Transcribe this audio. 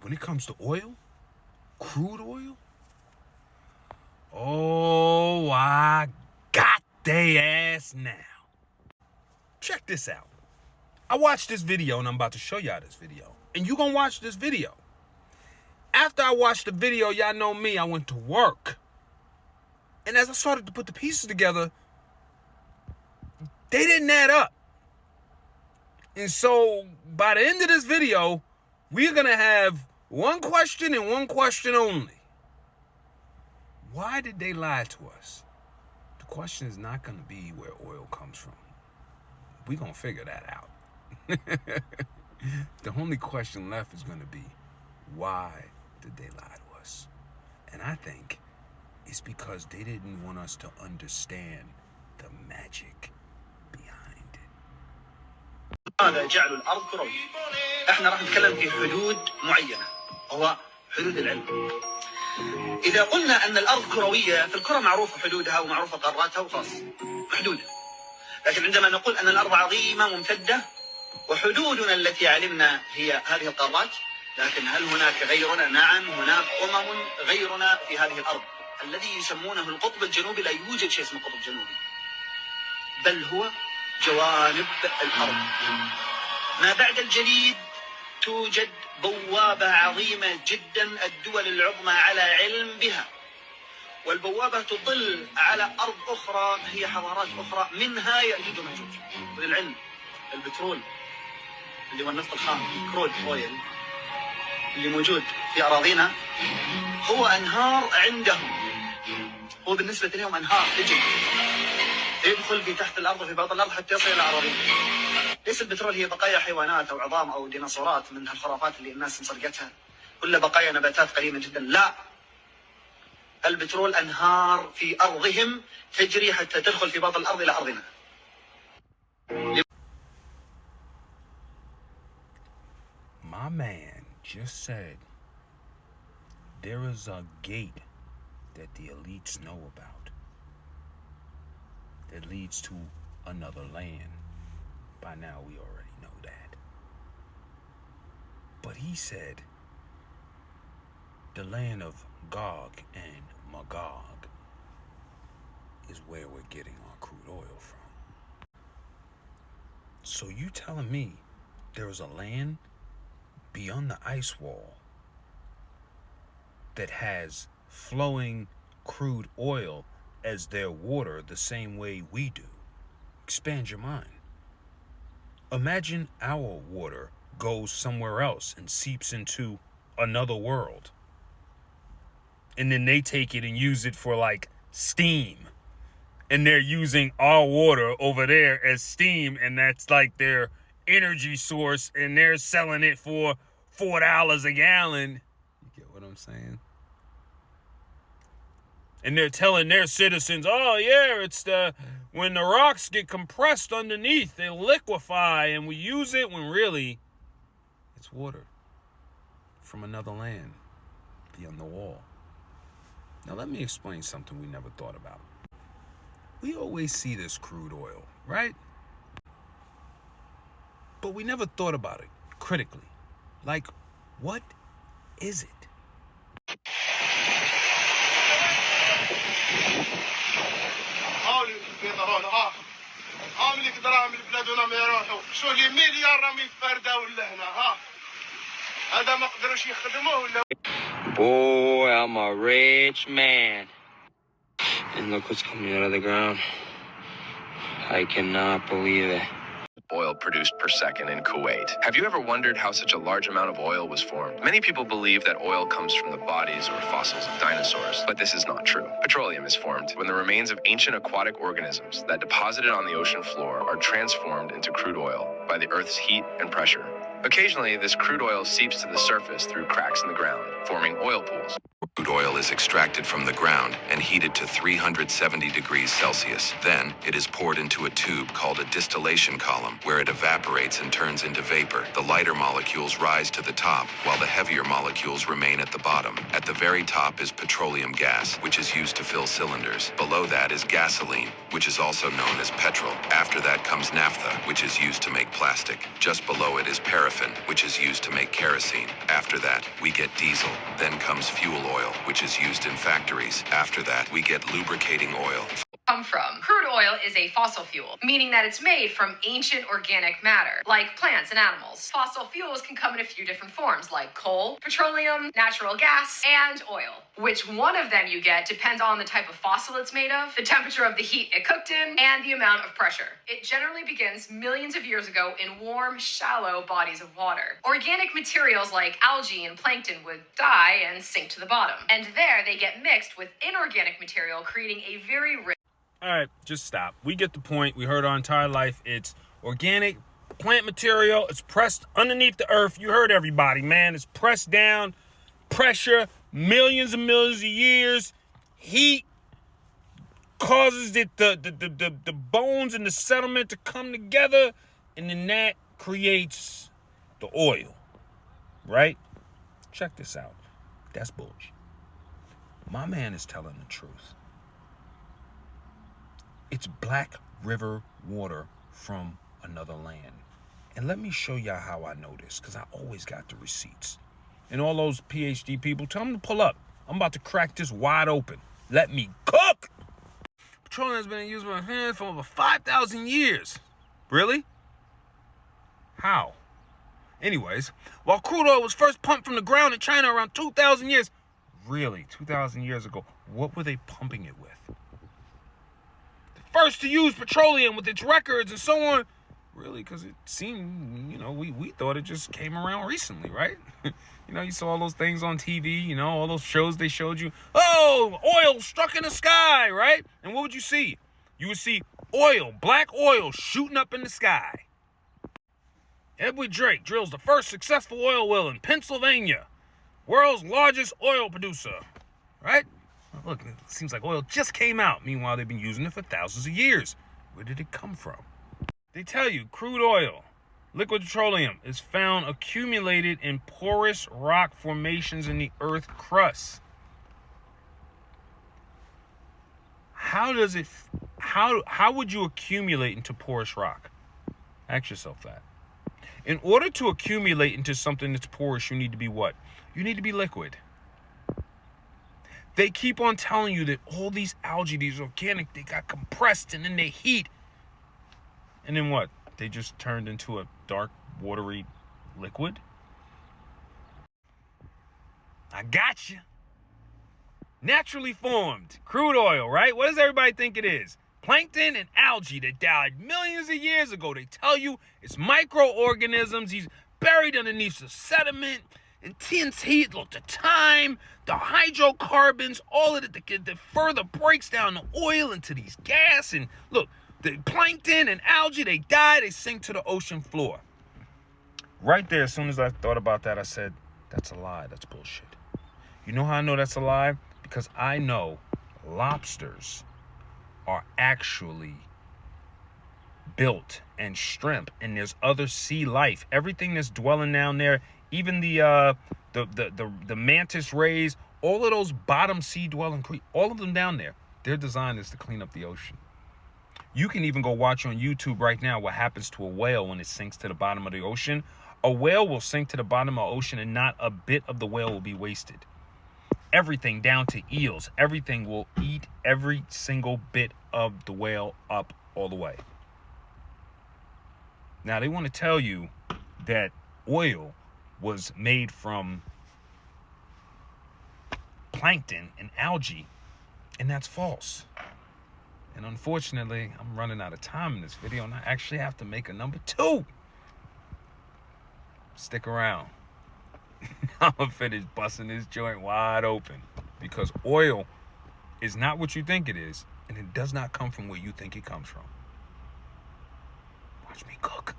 when it comes to oil, crude oil, oh, I got they ass now. Check this out. I watched this video, and I'm about to show y'all this video. And you gonna watch this video. After I watched the video, y'all know me, I went to work. And as I started to put the pieces together, they didn't add up. And so, by the end of this video, we're gonna have one question and one question only. Why did they lie to us? The question is not gonna be where oil comes from. We're gonna figure that out. The only question left is going to be, why did they lie to us? And I think it's because they didn't want us to understand the magic behind it. هذا جعل الأرض كروية. احنا راح نتكلم في حدود معينة، هو حدود العلم. إذا قلنا أن الأرض كروية، فالكرة معروفة حدودها ومعروفة قاراتها وخلاص محدودة. لكن عندما نقول أن الأرض عظيمة ممتدة وحدودنا التي علمنا هي هذه القارات، لكن هل هناك غيرنا؟ نعم، هناك غيرنا في هذه الأرض. الذي يسمونه القطب الجنوبي، لا يوجد شيء اسمه قطب جنوبي، بل هو جوانب الأرض. ما بعد الجليد توجد بوابة عظيمة جدا الدول العظمى على علم بها، والبوابة تطل على أرض أخرى هي حضارات أخرى، منها يأجوج ومأجوج. وللعلم البترول اللي هو النفط الخام، كرود اويل، اللي موجود في أراضينا هو أنهار عندهم، هو بالنسبة لهم أنهار تجري يدخل في تحت الأرض وفي باطن الأرض حتى يصل إلى أراضينا. ليس البترول هي بقايا حيوانات أو عظام أو ديناصورات من هالخرافات اللي الناس مسرقتها، ولا بقايا نباتات قديمة جدا. لا، البترول أنهار في أرضهم تجري حتى تدخل في باطن الأرض إلى أرضنا. My man just said there is a gate that the elites know about that leads to another land. By now we already know that. But he said the land of Gog and Magog is where we're getting our crude oil from. So you telling me there is a land beyond the ice wall that has flowing crude oil as their water the same way we do? Expand your mind. Imagine our water goes somewhere else and seeps into another world. And then they take it and use it for like steam. And they're using our water over there as steam, and that's like their energy source, and they're selling it for $4 a gallon. You get what I'm saying? And they're telling their citizens, oh yeah, it's when the rocks get compressed underneath, they liquefy and we use it, when really it's water from another land beyond the wall. Now let me explain something we never thought about. We always see this crude oil, right? But we never thought about it critically. Like, what is it? Boy, I'm a rich man. And look what's coming out of the ground. I cannot believe it. Oil produced per second in Kuwait. Have you ever wondered how such a large amount of oil was formed? Many people believe that oil comes from the bodies or fossils of dinosaurs, but this is not true. Petroleum is formed when the remains of ancient aquatic organisms that deposited on the ocean floor are transformed into crude oil by the Earth's heat and pressure. Occasionally, this crude oil seeps to the surface through cracks in the ground, forming oil pools. Crude oil is extracted from the ground and heated to 370 degrees Celsius. Then, it is poured into a tube called a distillation column, where it evaporates and turns into vapor. The lighter molecules rise to the top, while the heavier molecules remain at the bottom. At the very top is petroleum gas, which is used to fill cylinders. Below that is gasoline, which is also known as petrol. After that comes naphtha, which is used to make plastic. Just below it is paraffin, which is used to make kerosene. After that, we get diesel. Then comes fuel oil, which is used in factories. After that, we get lubricating oil. Come from. Crude oil is a fossil fuel, meaning that it's made from ancient organic matter, like plants and animals. Fossil fuels can come in a few different forms, like coal, petroleum, natural gas, and oil. Which one of them you get depends on the type of fossil it's made of, the temperature of the heat it cooked in, and the amount of pressure. It generally begins millions of years ago in warm, shallow bodies of water. Organic materials like algae and plankton would die and sink to the bottom. And there they get mixed with inorganic material, creating a very rich... All right, just stop. We get the point. We heard our entire life. It's organic plant material. It's pressed underneath the earth. You heard everybody, man. It's pressed down, pressure, millions and millions of years. Heat causes the bones and the sediment to come together, and then that creates the oil, right? Check this out. That's bullshit. My man is telling the truth. It's Black River water from another land. And let me show y'all how I know this, because I always got the receipts. And all those PhD people, tell them to pull up. I'm about to crack this wide open. Let me cook. Petroleum has been used by hand for over 5,000 years. Really? How? Anyways, while crude oil was first pumped from the ground in China around 2,000 years, really, 2,000 years ago, what were they pumping it with? First to use petroleum with its records and so on. Really, because it seemed, we thought it just came around recently, right? You saw all those things on TV, all those shows they showed you. Oh, oil struck in the sky, right? And what would you see? You would see oil, black oil shooting up in the sky. Edward Drake drills the first successful oil well in Pennsylvania. World's largest oil producer, right? Look, it seems like oil just came out. Meanwhile, they've been using it for thousands of years. Where did it come from? They tell you crude oil, liquid petroleum, is found accumulated in porous rock formations in the earth crust. How would you accumulate into porous rock? Ask yourself that. In order to accumulate into something that's porous, you need to be what? You need to be liquid. They keep on telling you that all these algae, these organic, they got compressed and then they heat. And then what? They just turned into a dark, watery liquid? I got you. Naturally formed crude oil, right? What does everybody think it is? Plankton and algae that died millions of years ago. They tell you it's microorganisms. He's buried underneath the sediment. Intense heat, look, the time, the hydrocarbons, all of it that further breaks down the oil into these gas. And look, the plankton and algae, they die, they sink to the ocean floor. Right there, as soon as I thought about that, I said, that's a lie, that's bullshit. You know how I know that's a lie? Because I know lobsters are actually built and shrimp, and there's other sea life. Everything that's dwelling down there, even the mantis rays, all of those bottom sea dwelling creatures, all of them down there, their design is to clean up the ocean. You can even go watch on YouTube right now what happens to a whale when it sinks to the bottom of the ocean. A whale will sink to the bottom of the ocean and not a bit of the whale will be wasted. Everything down to eels, everything will eat every single bit of the whale up all the way. Now they want to tell you that oil was made from plankton and algae, and that's false. And unfortunately, I'm running out of time in this video, and I actually have to make a number 2. Stick around. I'm gonna finish busting this joint wide open, because oil is not what you think it is, and it does not come from where you think it comes from. Watch me cook.